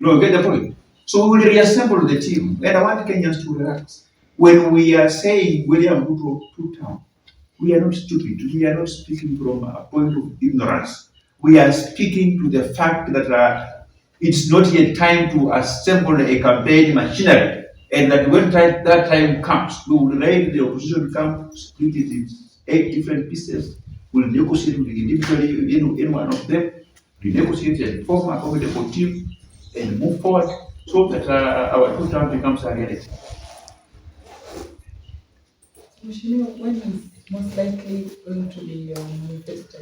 No, get the point. So we will reassemble the team, and I want Kenyans to relax. When we are saying William Ruto TUTAM, we are not stupid. We are not speaking from a point of ignorance. We are speaking to the fact that it's not yet time to assemble a campaign machinery, and that when that time comes, we will let the opposition come, split it in 8 different pieces. We'll negotiate individually, any one of them, renegotiate and form a formidable team, and move forward so that our TUTAM becomes a reality. When is most likely going to be your manifesto?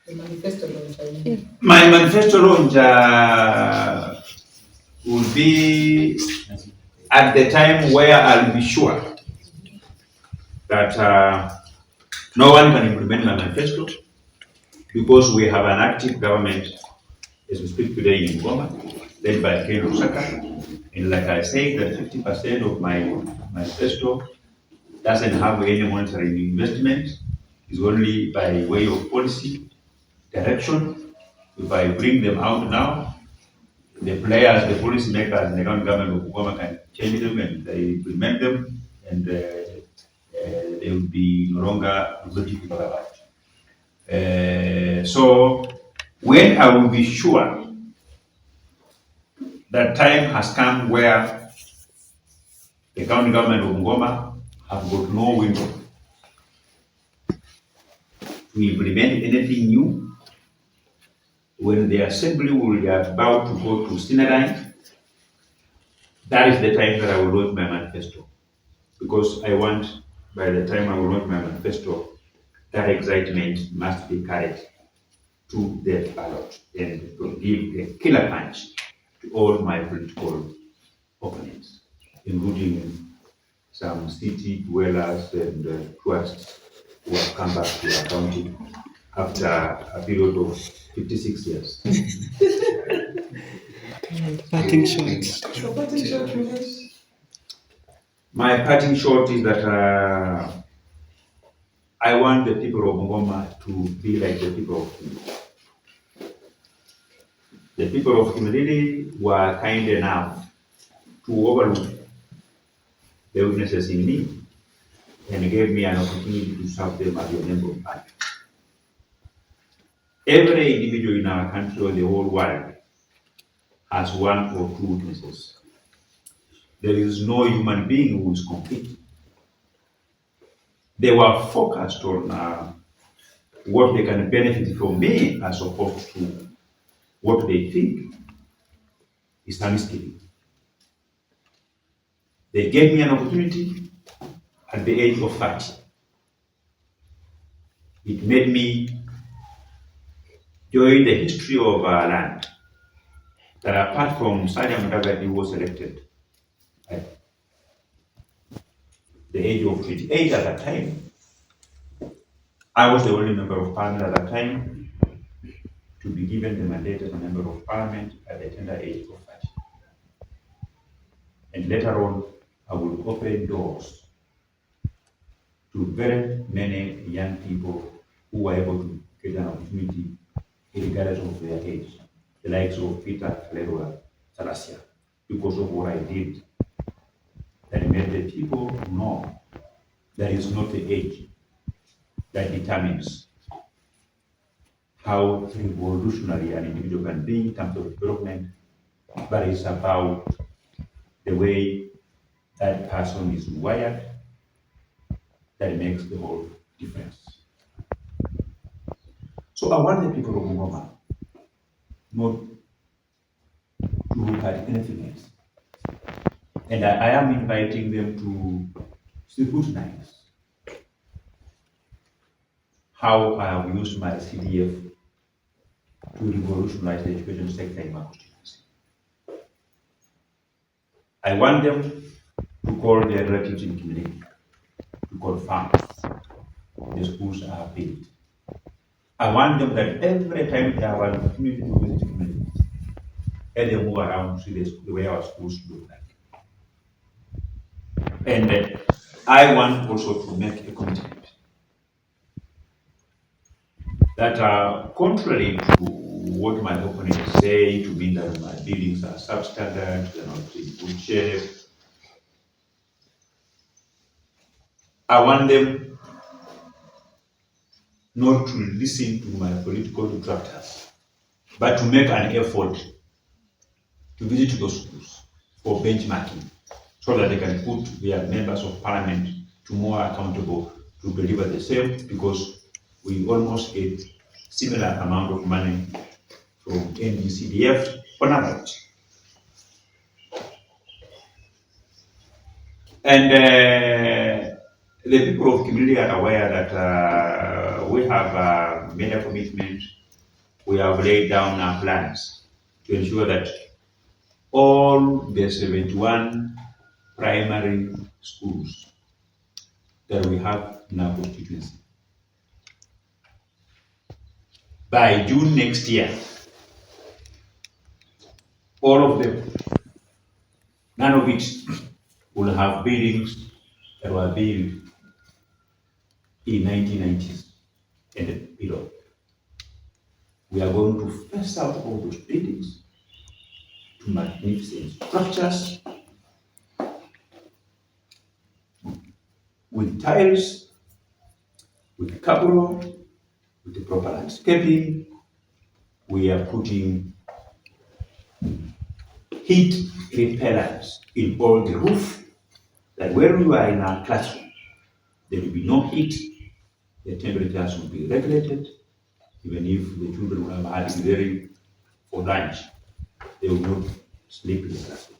The manifesto launch, I mean. My manifesto launch will be at the time where I'll be sure that no one can implement my manifesto, because we have an active government as we speak today in Goma, led by Ken Lusaka. And like I said, that 50% of my manifesto doesn't have any monetary investment. It's only by way of policy direction. If I bring them out now, the players, the policy makers in the county government of Goma can change them and they implement them, and they will be no longer relative to about. So when I will be sure that time has come where the county government of Ngoma have got no window to implement anything new, when the assembly will be about to go to Sinadine, that is the time that I will launch my manifesto. Because I want, by the time I will launch my manifesto, that excitement must be carried to the ballot and to give a killer punch to all my political opponents, including some city dwellers and tourists who have come back to our county after a period of 56 years. Parting shots. My parting shot is that I want the people of Ngoma to be like the people of Kimilili. The people of Kimilili were kind enough to overlook the weaknesses in me and gave me an opportunity to serve them as a member of parliament. Every individual in our country or the whole world has one or two weaknesses. There is no human being who is complete. They were focused on what they can benefit from me as opposed to what they think is Thanksgiving. They gave me an opportunity at the age of 30. It made me join the history of our land, that apart from Sadia Mudavadi, who was elected at the age of 28 at that time, I was the only member of parliament at that time to be given the mandate as a member of parliament at the tender age of 30. And later on, I will open doors to very many young people who were able to get an opportunity regardless of their age, the likes of Peter Leroy Salasia, because of what I did, that made the people know that it's not the age that determines how revolutionary an individual can be in terms of development, but it's about the way that person is wired that makes the whole difference. So I want the people of Ngoma not to look at anything else. And I am inviting them to scrutinize how I have used my CDF to revolutionize the education sector in my constituency. I want them to call their relatives in community to confirm the schools are built. I want them that every time they have an opportunity to visit the community, let them move around, see the way our schools look like. And I want also to make a commitment that contrary to what my opponents say to mean that my buildings are substandard, they're not in good shape. I want them not to listen to my political detractors, but to make an effort to visit those schools for benchmarking so that they can put their members of parliament to more accountable to deliver the same, because we almost get similar amount of money from NDCDF on average. And the people of community are aware that we have made a commitment. We have laid down our plans to ensure that all the 71 primary schools that we have in our constituency, by June next year, all of them, none of it will have buildings that were built in 1990s and below. We are going to phase out all those buildings to magnificent structures with tiles, with cabro, with the proper landscaping. We are putting heat repellents in all the roof, that when you are in our classroom, there will be no heat, the temperatures will be regulated. Even if the children will have had very for lunch, they will not sleep in the classroom.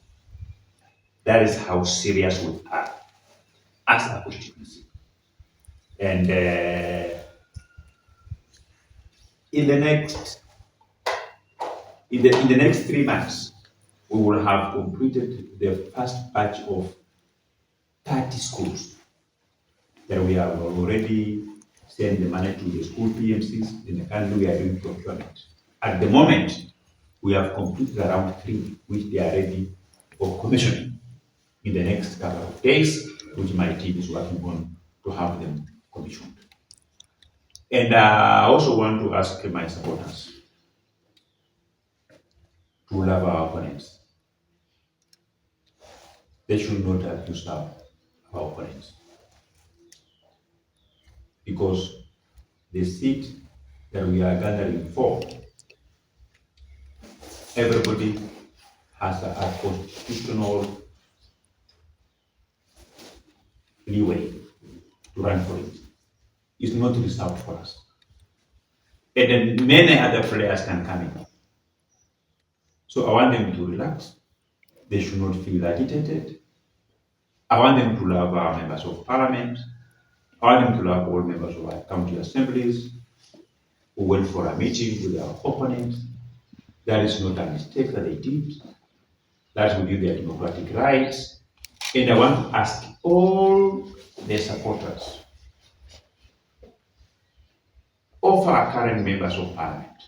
That is how serious we are as a constituency. And in the next 3 months, we will have completed the first batch of 30 schools that we have already sent the money to the school PMCs in the country. We are doing procurement. At the moment, we have completed around 3, which they are ready for commissioning in the next couple of days, which my team is working on to have them commissioned. And I also want to ask my supporters to love our opponents. They should not accuse our opponents, because the seat that we are gathering for, everybody has a constitutional leeway to run for it. It's not reserved for us. And then many other players can come in. So I want them to relax. They should not feel agitated. I want them to love our members of parliament. I want them to love all members of our county assemblies who went for a meeting with our opponents. That is not a mistake that they did. That will be their democratic rights. And I want to ask all the supporters of our current members of parliament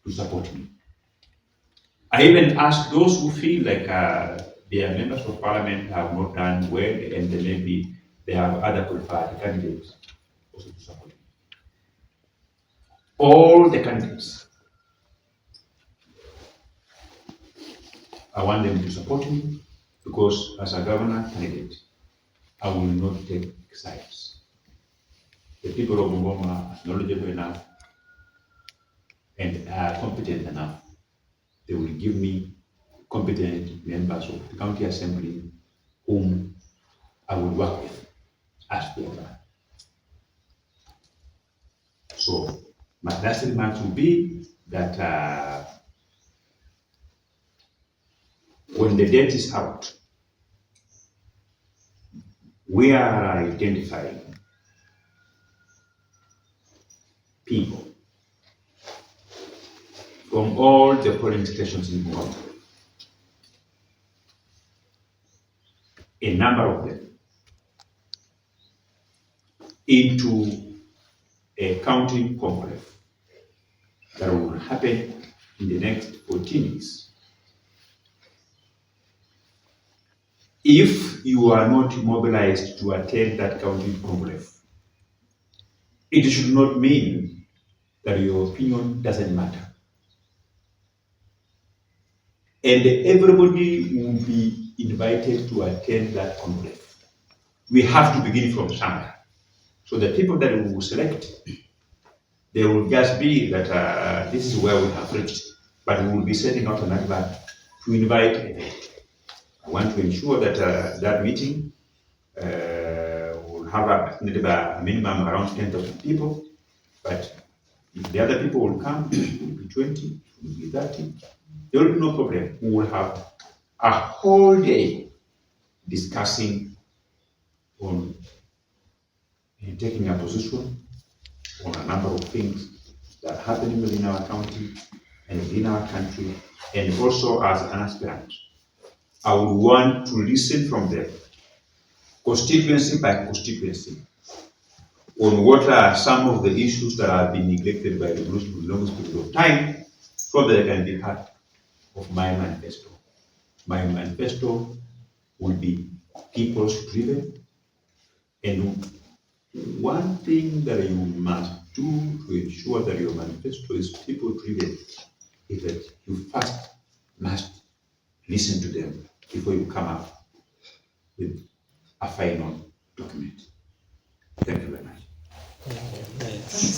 to support me. I even ask those who feel like their members of parliament have not done well and maybe they have other preferred candidates also to support me. All the candidates, I want them to support me, because as a governor candidate, I will not take sides. The people of Bungoma are knowledgeable enough and are competent enough. They will give me competent members of the county assembly whom I will work with as the governor. So my last remarks will be that when the date is out, we are identifying people from all the polling stations in Bungoma, a number of them, into a counting conclave that will happen in the next 14 weeks. If you are not mobilized to attend that counting conclave, it should not mean that your opinion doesn't matter. And everybody will be invited to attend that congress. We have to begin from somewhere. So the people that we will select, they will just be that this is where we have reached, but we will be sending out an advert to invite everyone. I want to ensure that that meeting will have a minimum around 10,000 people, but if the other people will come, it will be 20, it will be 30, there will be no problem. We will have a whole day discussing on taking a position on a number of things that are happening within our county and within our country, and also as an aspirant. I would want to listen from them, constituency by constituency, on what are some of the issues that have been neglected by the longest period of time, so that they can be part of my manifesto. My manifesto will be people's driven, and one thing that you must do to ensure that your manifesto is people driven is that you first must listen to them before you come up with a final document. Thank you very much. Nice.